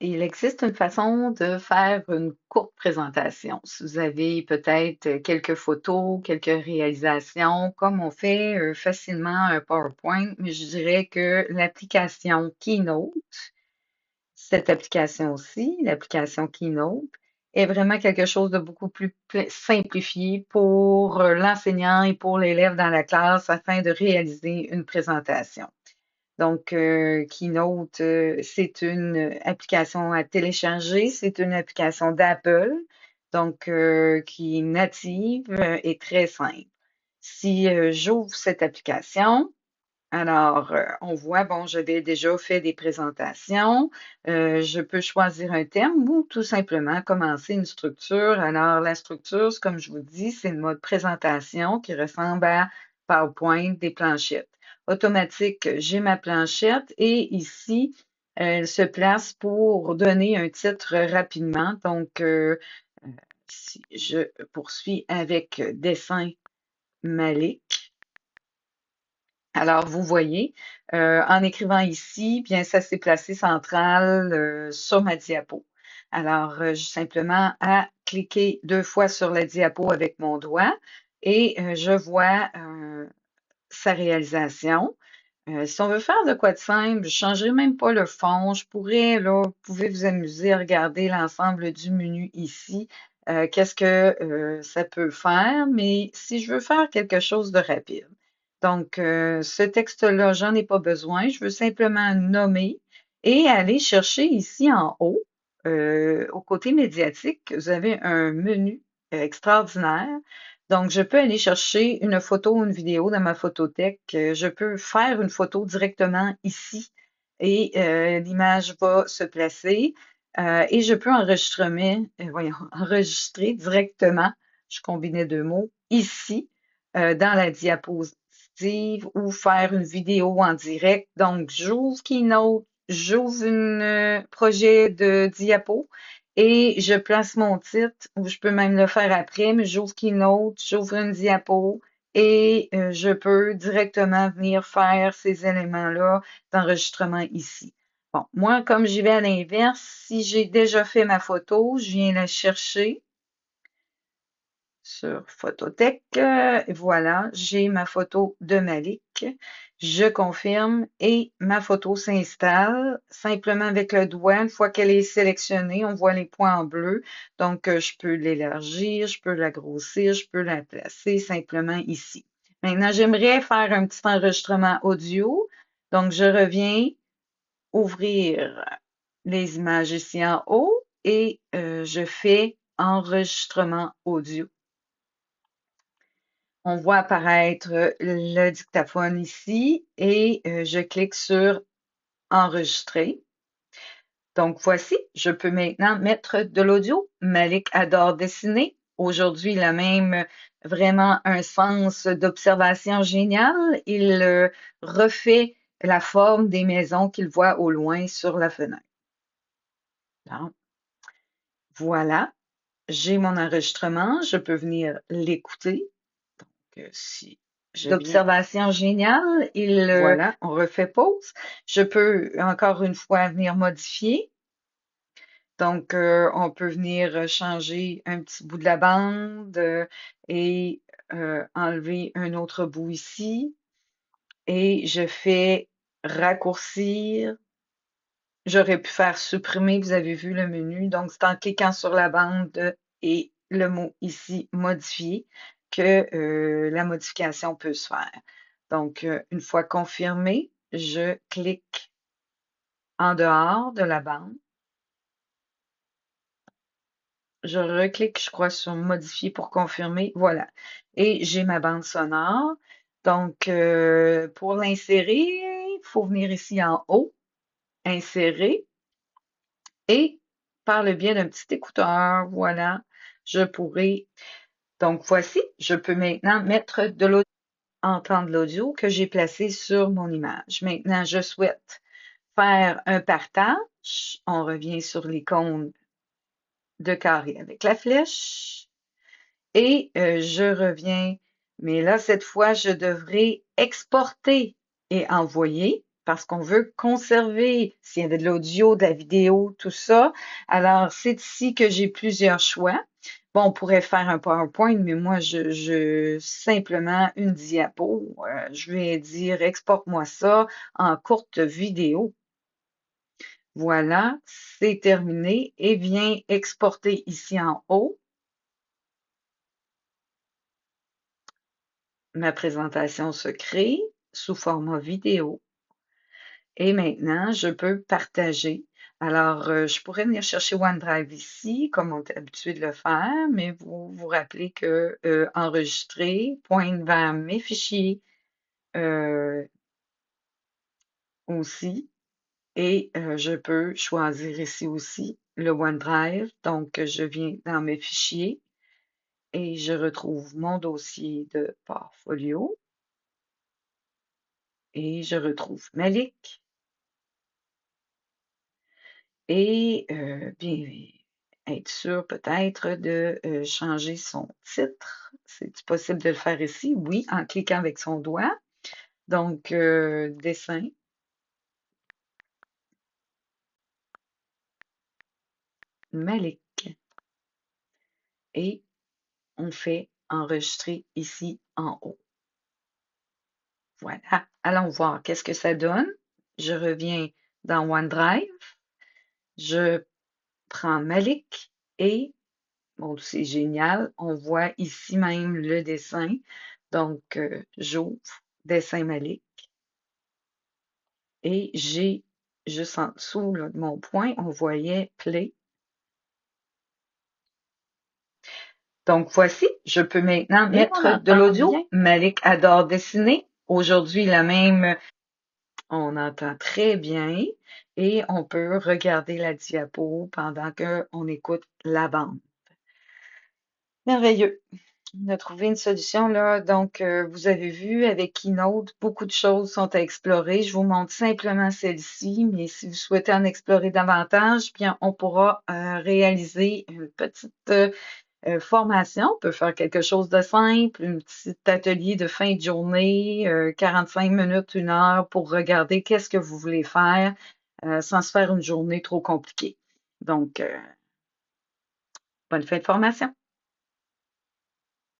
Il existe une façon de faire une courte présentation. Si vous avez peut-être quelques photos, quelques réalisations, comme on fait facilement un PowerPoint, mais je dirais que l'application Keynote, cette application aussi, l'application Keynote, est vraiment quelque chose de beaucoup plus simplifié pour l'enseignant et pour l'élève dans la classe afin de réaliser une présentation. Donc, Keynote, c'est une application à télécharger. C'est une application d'Apple, donc qui est native et très simple. Si j'ouvre cette application, alors on voit, bon, j'avais déjà fait des présentations. Je peux choisir un thème ou tout simplement commencer une structure. Alors, la structure, comme je vous dis, c'est le mode présentation qui ressemble à PowerPoint, des planchettes. Automatique, j'ai ma planchette et ici, elle se place pour donner un titre rapidement. Donc, si je poursuis avec dessin Malik. Alors, vous voyez, en écrivant ici, bien, ça s'est placé central sur ma diapo. Alors, j'ai simplement à cliquer 2 fois sur la diapo avec mon doigt et je vois sa réalisation. Si on veut faire de quoi de simple, je ne changerai même pas le fond. Je pourrais, là, vous pouvez vous amuser à regarder l'ensemble du menu ici. Qu'est-ce que ça peut faire? Mais si je veux faire quelque chose de rapide. Donc, ce texte-là, j'en ai pas besoin. Je veux simplement nommer et aller chercher ici en haut, au côté médiatique, vous avez un menu extraordinaire. Donc, je peux aller chercher une photo ou une vidéo dans ma photothèque. Je peux faire une photo directement ici et l'image va se placer. Et je peux enregistrer directement, je combinais 2 mots, ici, dans la diapositive ou faire une vidéo en direct. Donc, j'ouvre Keynote, j'ouvre un projet de diapo et je place mon titre, ou je peux même le faire après, mais j'ouvre Keynote, j'ouvre une diapo et je peux directement venir faire ces éléments-là d'enregistrement ici. Bon, moi, comme j'y vais à l'inverse, si j'ai déjà fait ma photo, je viens la chercher sur Photothèque. Et voilà, j'ai ma photo de Malik. Je confirme et ma photo s'installe simplement avec le doigt. Une fois qu'elle est sélectionnée, on voit les points en bleu. Donc, je peux l'élargir, je peux la grossir, je peux la placer simplement ici. Maintenant, j'aimerais faire un petit enregistrement audio. Donc, je reviens ouvrir les images ici en haut et je fais enregistrement audio. On voit apparaître le dictaphone ici et je clique sur enregistrer. Donc voici, je peux maintenant mettre de l'audio. Malik adore dessiner. Aujourd'hui, il a même vraiment un sens d'observation génial. Il refait la forme des maisons qu'il voit au loin sur la fenêtre. Donc, voilà, j'ai mon enregistrement. Je peux venir l'écouter. Si je viens, d'observation géniale, Voilà. on refait pause. Je peux encore une fois venir modifier. Donc, on peut venir changer un petit bout de la bande et enlever un autre bout ici. Et je fais raccourcir. J'aurais pu faire supprimer, vous avez vu le menu. Donc, c'est en cliquant sur la bande et le mot ici modifier que la modification peut se faire. Donc, une fois confirmé, je clique en dehors de la bande. Je reclique, je crois, sur modifier pour confirmer. Voilà. Et j'ai ma bande sonore. Donc, pour l'insérer, il faut venir ici en haut, insérer. Et par le biais d'un petit écouteur, voilà, je pourrais. Donc, voici, je peux maintenant mettre de l'audio, entendre l'audio que j'ai placé sur mon image. Maintenant, je souhaite faire un partage. On revient sur l'icône de carré avec la flèche. Et je reviens, mais là, cette fois, je devrais exporter et envoyer. parce qu'on veut conserver s'il y avait de l'audio, de la vidéo, tout ça. Alors, c'est ici que j'ai plusieurs choix. Bon, on pourrait faire un PowerPoint, mais moi, simplement une diapo. Je vais dire, exporte-moi ça en courte vidéo. Voilà, c'est terminé et viens exporter ici en haut. Ma présentation se crée sous format vidéo. Et maintenant, je peux partager. Alors, je pourrais venir chercher OneDrive ici, comme on est habitué de le faire, mais vous vous rappelez que enregistrer pointe vers mes fichiers euh, aussi. Et je peux choisir ici aussi le OneDrive. Donc, je viens dans mes fichiers et je retrouve mon dossier de portfolio et je retrouve Malik. Et bien être sûr peut-être de changer son titre. C'est possible de le faire ici? Oui, en cliquant avec son doigt. Donc, dessin, Malik. Et on fait enregistrer ici en haut. Voilà. Allons voir qu'est-ce que ça donne. Je reviens dans OneDrive. Je prends Malik et bon, c'est génial. On voit ici même le dessin. Donc, j'ouvre Dessin Malik et j'ai juste en dessous là, de mon point, on voyait Play. Donc, voici, je peux maintenant Et on mettre de entend l'audio. bien. Malik adore dessiner. Aujourd'hui, la même, on entend très bien et on peut regarder la diapo pendant qu'on écoute la bande. Merveilleux. On a trouvé une solution là. Donc, vous avez vu avec Keynote, beaucoup de choses sont à explorer. Je vous montre simplement celle-ci, mais si vous souhaitez en explorer davantage, bien, on pourra réaliser une petite formation. On peut faire quelque chose de simple, un petit atelier de fin de journée, 45 minutes, 1 heure pour regarder qu'est-ce que vous voulez faire sans se faire une journée trop compliquée. Donc, bonne fin de formation.